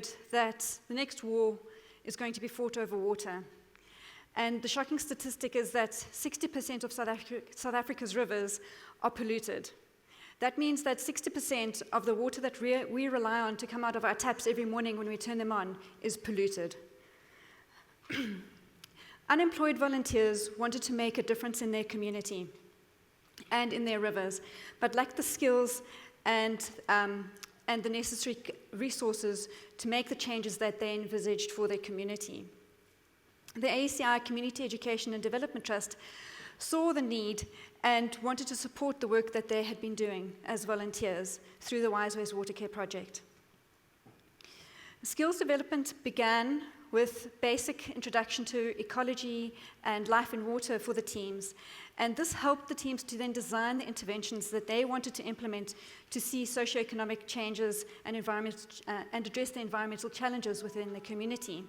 word that the next war is going to be fought over water. And the shocking statistic is that 60% of South Africa's rivers are polluted. That means that 60% of the water that we rely on to come out of our taps every morning when we turn them on is polluted. Unemployed volunteers wanted to make a difference in their community and in their rivers, but lacked the skills and the necessary resources to make the changes that they envisaged for their community. The AECI Community Education and Development Trust saw the need and wanted to support the work that they had been doing as volunteers through the Wayz Water Care project. Skills development began with basic introduction to ecology and life in water for the teams, and this helped the teams to then design the interventions that they wanted to implement to see socioeconomic changes and address the environmental challenges within the community.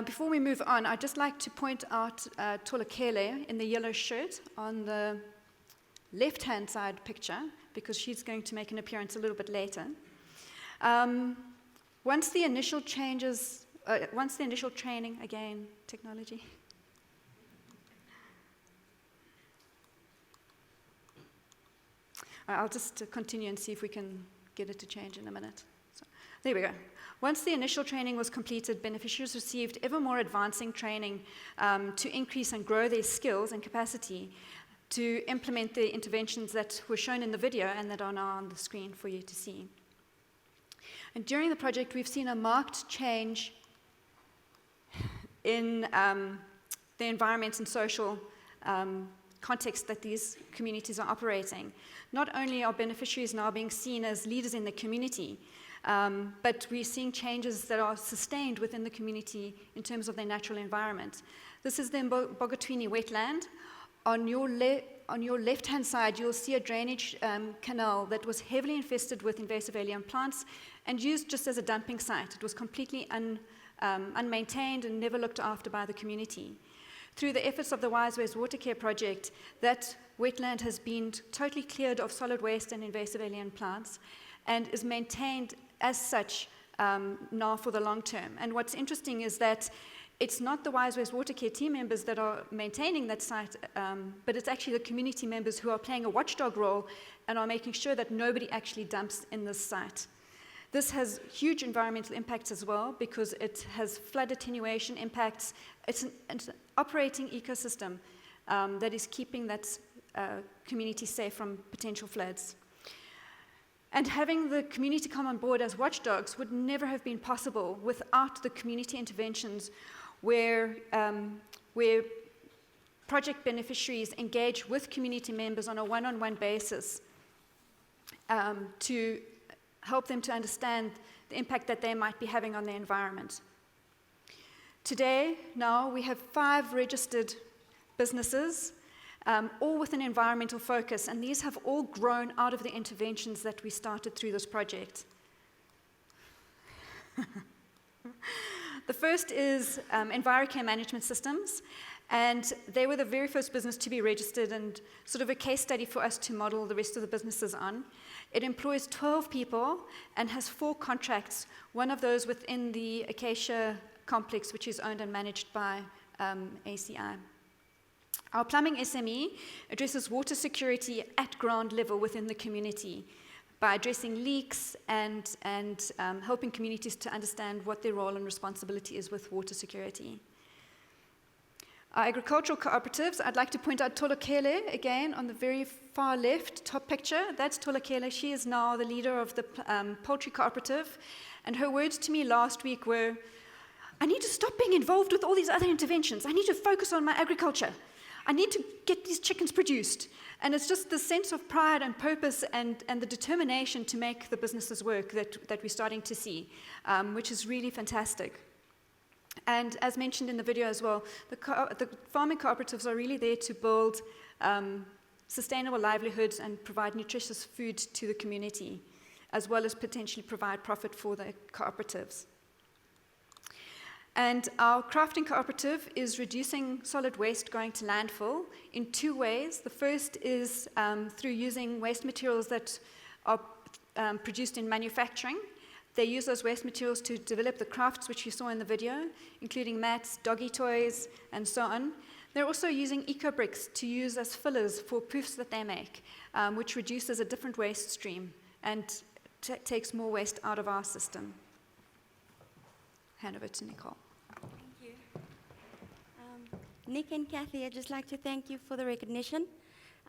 Before we move on, I'd just like to point out Tolakele in the yellow shirt on the left-hand side picture, because she's going to make an appearance a little bit later. Once the initial training, again, technology. I'll just continue and see if we can get it to change in a minute. So, there we go. Once the initial training was completed, beneficiaries received ever more advancing training to increase and grow their skills and capacity to implement the interventions that were shown in the video and that are now on the screen for you to see. And during the project, we've seen a marked change in the environment and social context that these communities are operating. Not only are beneficiaries now being seen as leaders in the community, but we're seeing changes that are sustained within the community in terms of their natural environment. This is the Bogatwini wetland. On your left-hand side, you'll see a drainage canal that was heavily infested with invasive alien plants and used just as a dumping site. It was completely unmaintained and never looked after by the community. Through the efforts of the Wayz Water Care project, that wetland has been totally cleared of solid waste and invasive alien plants and is maintained as such now for the long term. And what's interesting is that it's not the Wayz Water Care team members that are maintaining that site, but it's actually the community members who are playing a watchdog role and are making sure that nobody actually dumps in this site. This has huge environmental impacts as well because it has flood attenuation impacts. It's an operating ecosystem that is keeping that community safe from potential floods. And having the community come on board as watchdogs would never have been possible without the community interventions where project beneficiaries engage with community members on a one-on-one basis to help them to understand the impact that they might be having on the environment. Today, now, we have 5 registered businesses, all with an environmental focus, and these have all grown out of the interventions that we started through this project. The first is EnviroCare Management Systems, and they were the very first business to be registered and sort of a case study for us to model the rest of the businesses on. It employs 12 people and has 4 contracts, one of those within the Acacia complex, which is owned and managed by AECI. Our plumbing SME addresses water security at ground level within the community by addressing leaks and helping communities to understand what their role and responsibility is with water security. Our agricultural cooperatives, I'd like to point out Tolakele again on the very far left, top picture. That's Tolakele. She is now the leader of the poultry cooperative. And her words to me last week were, I need to stop being involved with all these other interventions. I need to focus on my agriculture. I need to get these chickens produced. And it's just the sense of pride and purpose and the determination to make the businesses work that we're starting to see, which is really fantastic. And as mentioned in the video as well, the farming cooperatives are really there to build sustainable livelihoods and provide nutritious food to the community, as well as potentially provide profit for the cooperatives. And our crafting cooperative is reducing solid waste going to landfill in 2 ways. The first is through using waste materials that are produced in manufacturing They use those waste materials to develop the crafts which you saw in the video, including mats, doggy toys, and so on. They're also using eco-bricks to use as fillers for poofs that they make, which reduces a different waste stream and takes more waste out of our system. Hand over to Nicole. Thank you. Nick and Kathy, I'd just like to thank you for the recognition.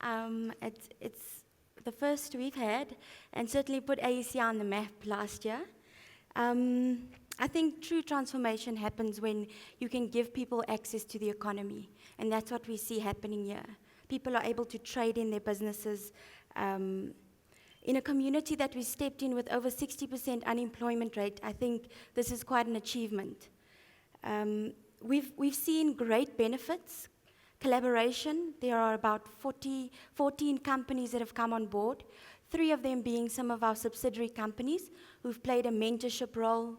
It's the first we've had, and certainly put AECI on the map last year. I think true transformation happens when you can give people access to the economy, and that's what we see happening here. People are able to trade in their businesses. In a community that we stepped in with over 60% unemployment rate, I think this is quite an achievement. We've seen great benefits, collaboration. There are about 14 companies that have come on board, 3 of them being some of our subsidiary companies who've played a mentorship role,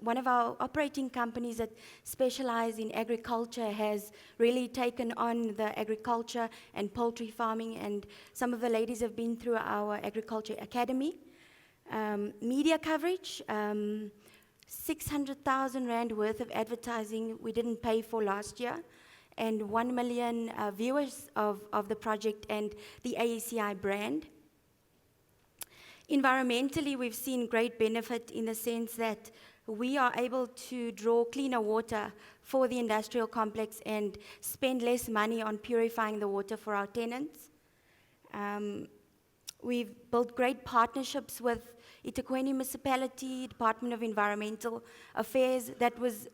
one of our operating companies that specialize in agriculture has really taken on the agriculture and poultry farming, and some of the ladies have been through our agriculture academy. Media coverage, 600,000 Rand worth of advertising we didn't pay for last year, and 1 million viewers of the project and the AECI brand. Environmentally, we've seen great benefit in the sense that we are able to draw cleaner water for the industrial complex and spend less money on purifying the water for our tenants. We've built great partnerships with eThekwini Municipality, Department of Environmental Affairs. That was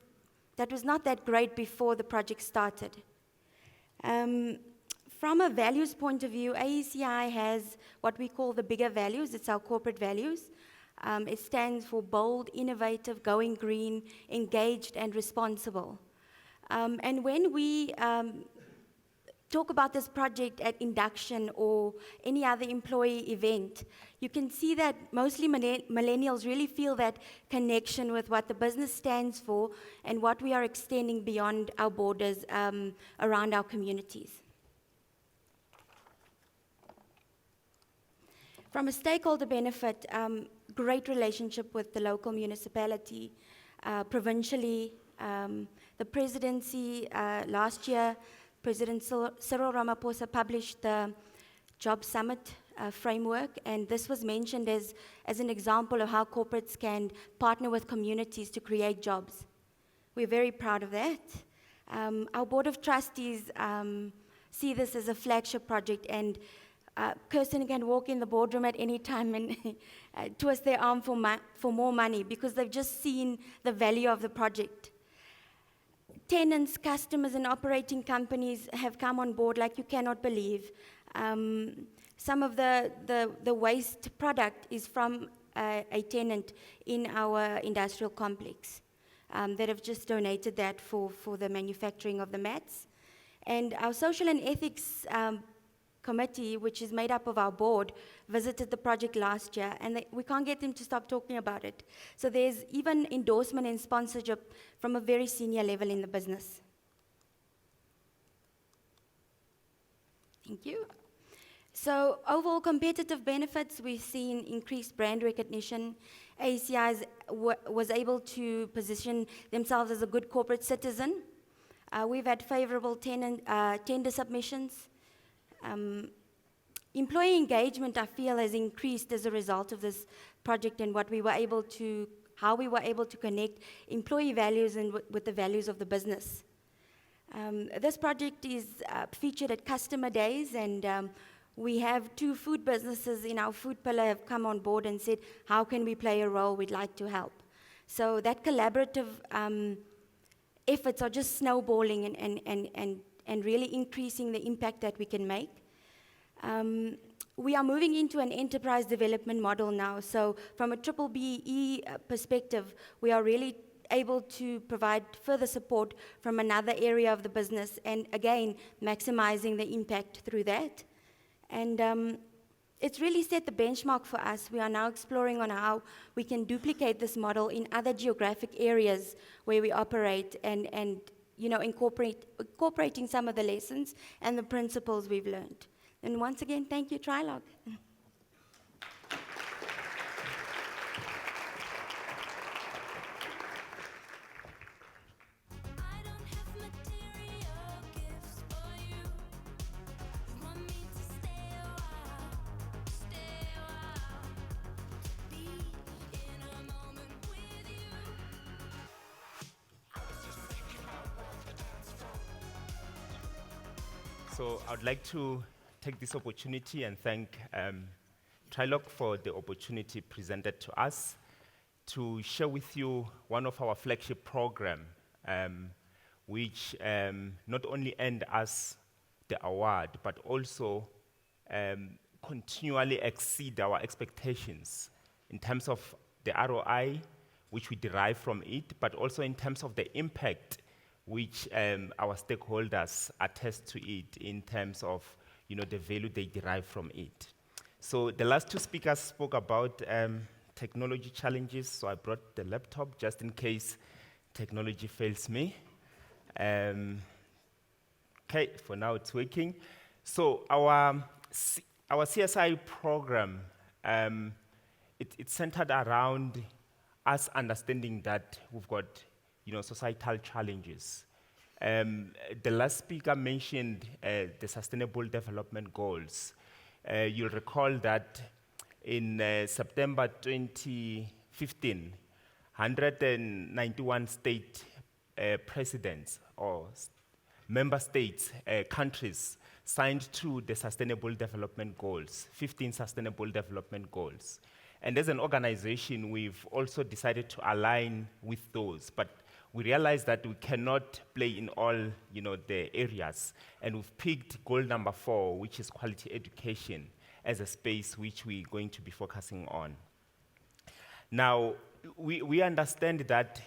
not that great before the project started. From a values point of view, AECI has what we call the bigger values. It's our corporate values. It stands for bold, innovative, going green, engaged, and responsible. And when we talk about this project at induction or any other employee event, you can see that mostly millennials really feel that connection with what the business stands for and what we are extending beyond our borders around our communities. From a stakeholder benefit, great relationship with the local municipality, provincially. The presidency last year, President Cyril Ramaphosa published the Job Summit framework, and this was mentioned as an example of how corporates can partner with communities to create jobs. We're very proud of that. Our Board of Trustees see this as a flagship project, and Kirsten can walk in the boardroom at any time and twist their arm for more money because they've just seen the value of the project. Tenants, customers, and operating companies have come on board like you cannot believe. Some of the waste product is from a tenant in our industrial complex that have just donated that for the manufacturing of the mats. And our social and ethics committee, which is made up of our board, visited the project last year, and we can't get them to stop talking about it. So there's even endorsement and sponsorship from a very senior level in the business. Thank you. So overall competitive benefits, we've seen increased brand recognition. AECI was able to position themselves as a good corporate citizen. We've had favorable tender submissions. Employee engagement, I feel, has increased as a result of this project and how we were able to connect employee values and with the values of the business. This project is featured at customer days, and we have 2 food businesses in our food pillar have come on board and said, how can we play a role? We'd like to help. So that collaborative efforts are just snowballing and really increasing the impact that we can make. We are moving into an enterprise development model now. So from a BBBE perspective, we are really able to provide further support from another area of the business, and again, maximizing the impact through that. And it's really set the benchmark for us. We are now exploring on how we can duplicate this model in other geographic areas where we operate and incorporating some of the lessons and the principles we've learned. And once again, thank you, Trialogue. So I would like to take this opportunity and thank Trialogue for the opportunity presented to us to share with you one of our flagship program, which not only earned us the award, but also continually exceed our expectations in terms of the ROI, which we derive from it, but also in terms of the impact which our stakeholders attest to it in terms of the value they derive from it. So the last two speakers spoke about technology challenges, so I brought the laptop just in case technology fails me. Okay, for now it's working. So our CSI program, it's centered around us understanding that we've got societal challenges. The last speaker mentioned the Sustainable Development Goals. You'll recall that in September 2015, 191 state presidents or member states, countries, signed to the Sustainable Development Goals, 15 Sustainable Development Goals. And as an organization, we've also decided to align with those, but we realized that we cannot play in all the areas, and we've picked goal number 4, which is quality education, as a space which we're going to be focusing on. Now, we understand that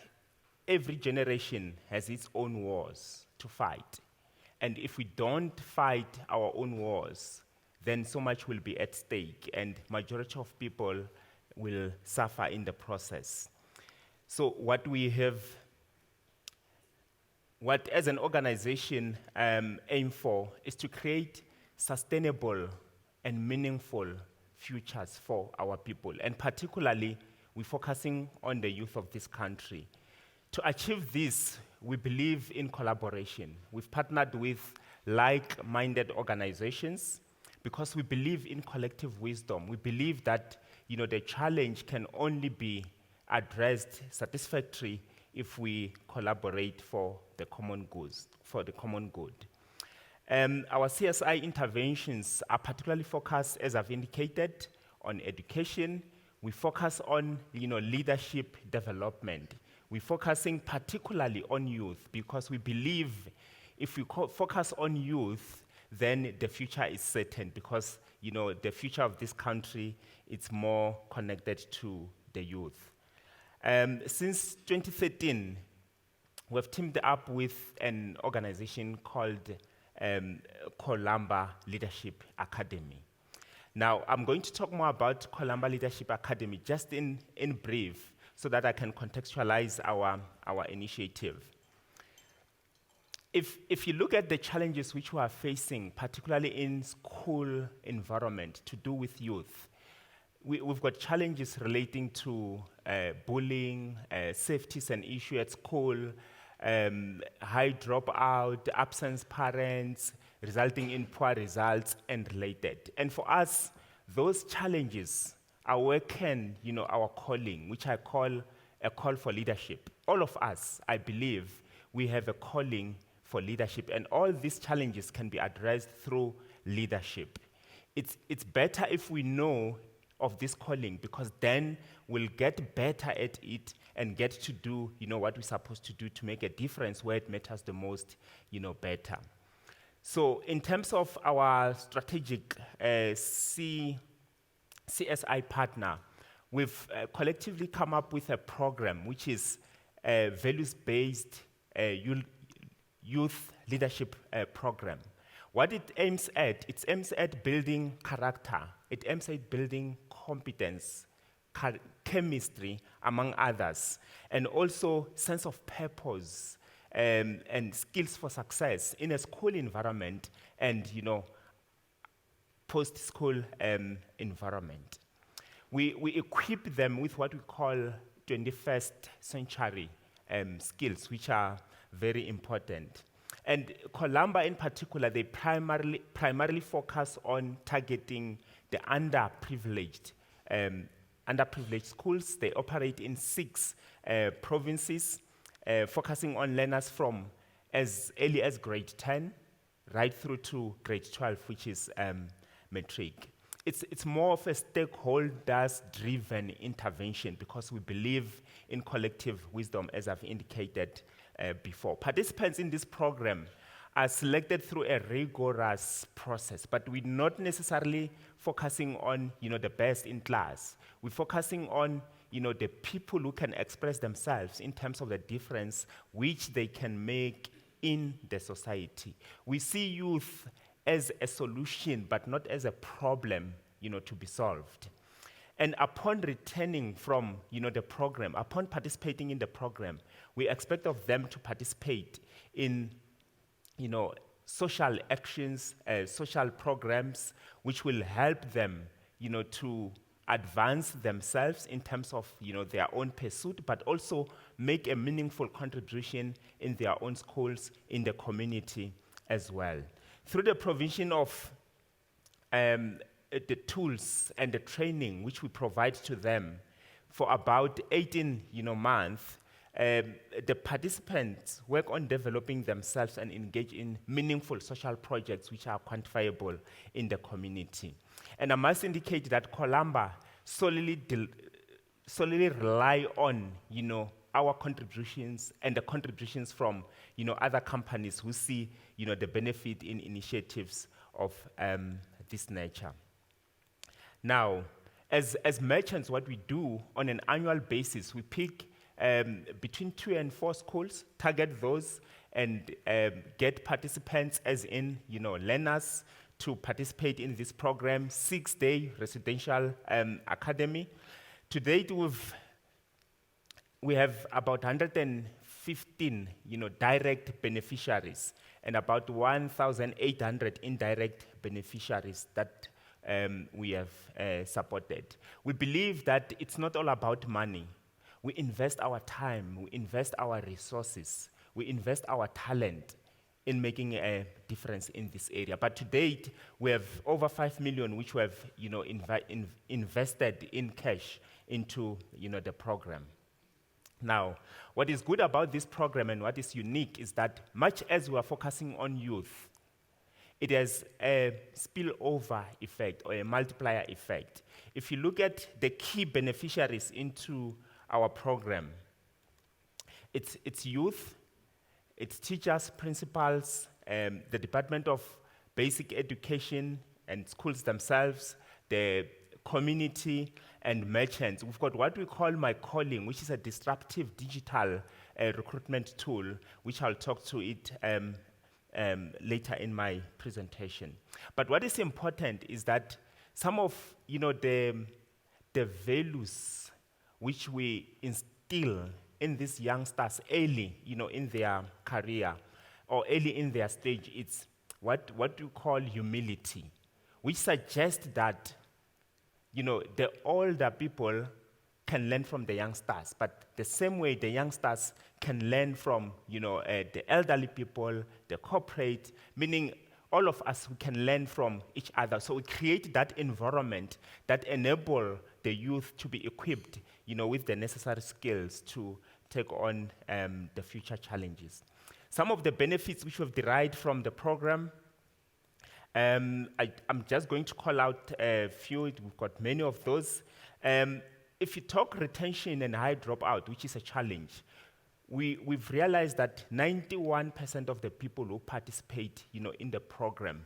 every generation has its own wars to fight, and if we don't fight our own wars, then so much will be at stake, and majority of people will suffer in the process. So what as an organization aim for is to create sustainable and meaningful futures for our people. And particularly, we're focusing on the youth of this country. To achieve this, we believe in collaboration. We've partnered with like-minded organizations because we believe in collective wisdom. We believe that the challenge can only be addressed satisfactorily if we collaborate for the common good. Our CSI interventions are particularly focused, as I've indicated, on education. We focus on leadership development. We're focusing particularly on youth because we believe if we focus on youth, then the future is certain because the future of this country is more connected to the youth. Since 2013, we've teamed up with an organization called Colamba Leadership Academy. Now, I'm going to talk more about Colamba Leadership Academy just in brief so that I can contextualize our initiative. If you look at the challenges which we are facing, particularly in school environment to do with youth, we've got challenges relating to bullying, safety is an issue at school, high dropout, absence parents, resulting in poor results and related. And for us, those challenges awaken, our calling, which I call a call for leadership. All of us, I believe, we have a calling for leadership, and all these challenges can be addressed through leadership. It's better if we know of this calling because then we'll get better at it and get to do what we're supposed to do to make a difference where it matters the most better. So in terms of our strategic CSI partner, we've collectively come up with a program which is a values-based youth leadership program. What it aims at building character. It aims at building competence, chemistry, among others, and also sense of purpose and skills for success in a school environment and, post-school environment. We equip them with what we call 21st century skills, which are very important. And Colamba in particular, they primarily focus on targeting the underprivileged schools. They operate in 6 provinces, focusing on learners from as early as grade 10 right through to grade 12, which is matric. It's more of a stakeholders-driven intervention because we believe in collective wisdom, as I've indicated before. Participants in this program are selected through a rigorous process, but we're not necessarily focusing on, the best in class. We're focusing on, the people who can express themselves in terms of the difference which they can make in the society. We see youth as a solution, but not as a problem, to be solved. And upon returning from, the program, upon participating in the program, we expect of them to participate in, social actions, social programs, which will help them, to advance themselves in terms of, their own pursuit, but also make a meaningful contribution in their own schools, in the community as well. Through the provision of the tools and the training which we provide to them for about 18 months, the participants work on developing themselves and engage in meaningful social projects which are quantifiable in the community. And I must indicate that Columba solely rely on, our contributions and the contributions from, other companies who see, the benefit in initiatives of this nature. Now, as merchants, what we do on an annual basis, we pick between 2 and 4 schools, target those, and get participants, as in, learners, to participate in this program, 6-day residential academy. To date, we have about 115, direct beneficiaries, and about 1,800 indirect beneficiaries that we have supported. We believe that it's not all about money. We invest our time, we invest our resources, we invest our talent in making a difference in this area. But to date, we have over 5 million, which we have, invested in cash into, the program. Now, what is good about this program and what is unique is that much as we are focusing on youth, it has a spillover effect or a multiplier effect. If you look at the key beneficiaries into our program, it's youth, it's teachers, principals, the Department of Basic Education and schools themselves, the community, and merchants. We've got what we call My Calling, which is a disruptive digital recruitment tool, which I'll talk to it later in my presentation. But what is important is that some of the values which we instill in these youngsters early, in their career or early in their stage, it's what we call humility, which suggests that the older people can learn from the youngsters, but the same way the youngsters can learn from the elderly people, the corporate, meaning all of us, we can learn from each other. So we create that environment that enable the youth to be equipped with the necessary skills to take on the future challenges. Some of the benefits which we've derived from the program, I'm just going to call out a few. We've got many of those. If you talk retention and high dropout, which is a challenge, we've realized that 91% of the people who participate, in the program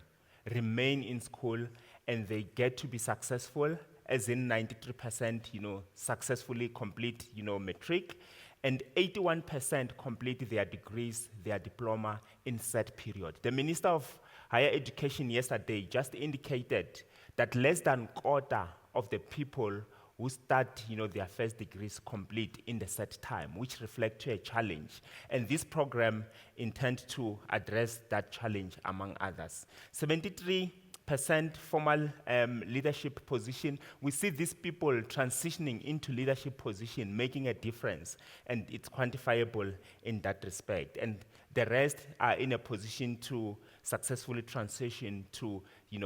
remain in school and they get to be successful, as in 93%, successfully complete, matric, and 81% complete their degrees, their diploma in set period. The Minister of Higher Education yesterday just indicated that less than a quarter of the people who start, their first degrees complete in the set time, which reflect to a challenge. And this program intends to address that challenge, among others. 73% formal leadership position. We see these people transitioning into leadership position, making a difference, and it's quantifiable in that respect. And the rest are in a position to successfully transition to,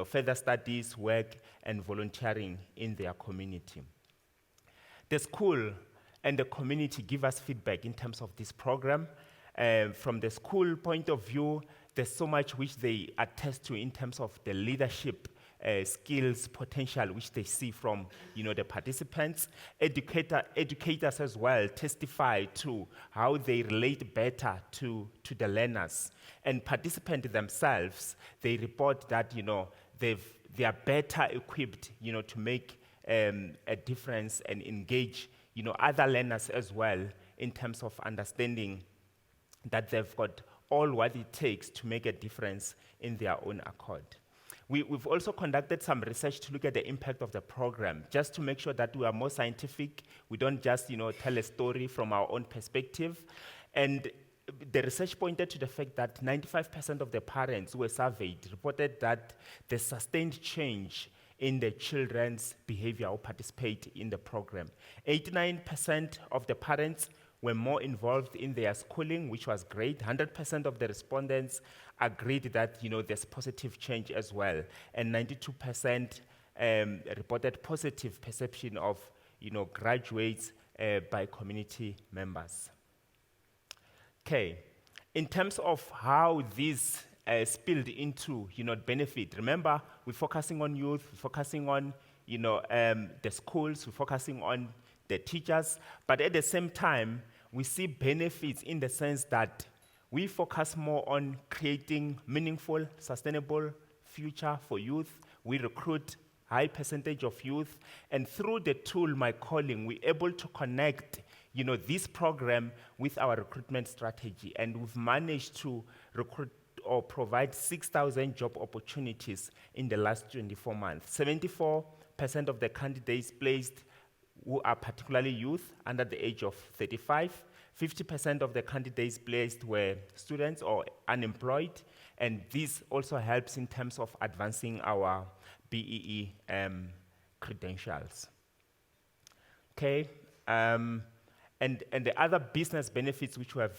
further studies, work, and volunteering in their community. The school and the community give us feedback in terms of this program. From the school point of view, there's so much which they attest to in terms of the leadership skills, potential, which they see from, the participants. Educators as well testify to how they relate better to the learners. And participants themselves, they report that, they are better equipped, to make a difference and engage, other learners as well in terms of understanding that they've got all what it takes to make a difference in their own accord. We've also conducted some research to look at the impact of the program, just to make sure that we are more scientific. We don't just, tell a story from our own perspective. And the research pointed to the fact that 95% of the parents who were surveyed reported that the sustained change in the children's behavior or participate in the program. 89% of the parents were more involved in their schooling, which was great. 100% of the respondents agreed that, there's positive change as well. And 92% reported positive perception of, graduates by community members. Okay, in terms of how this spilled into, benefit, remember, we're focusing on youth, we're focusing on, the schools, we're focusing on the teachers, but at the same time, we see benefits in the sense that we focus more on creating meaningful, sustainable future for youth. We recruit high percentage of youth, and through the tool, My Calling, we're able to connect, this program with our recruitment strategy, and we've managed to recruit or provide 6,000 job opportunities in the last 24 months. 74% of the candidates placed who are particularly youth under the age of 35. 50% of the candidates placed were students or unemployed, and this also helps in terms of advancing our BEE credentials. Okay, and the other business benefits which we have,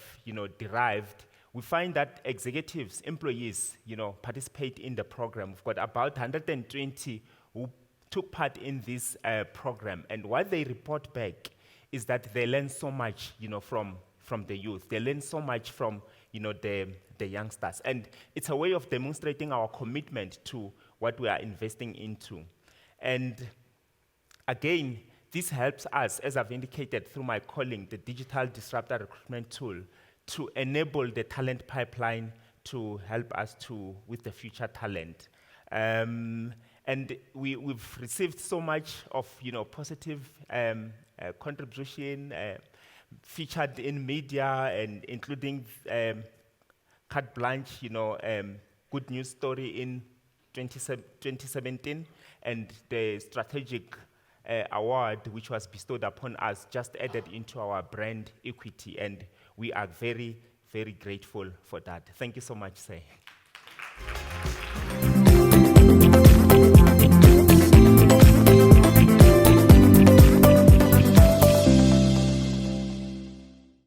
derived, we find that executives, employees, participate in the program. We've got about 120 who took part in this program, and what they report back is that they learn so much, from the youth. They learn so much from, the youngsters, and it's a way of demonstrating our commitment to what we are investing into. And again, this helps us, as I've indicated through My Calling, the digital disruptor recruitment tool, to enable the talent pipeline to help us with the future talent. And we've received so much of, positive contribution, featured in media, and including carte blanche, good news story in 2017, and the strategic award, which was bestowed upon us, just added into our brand equity, and we are very, very grateful for that. Thank you so much, sir.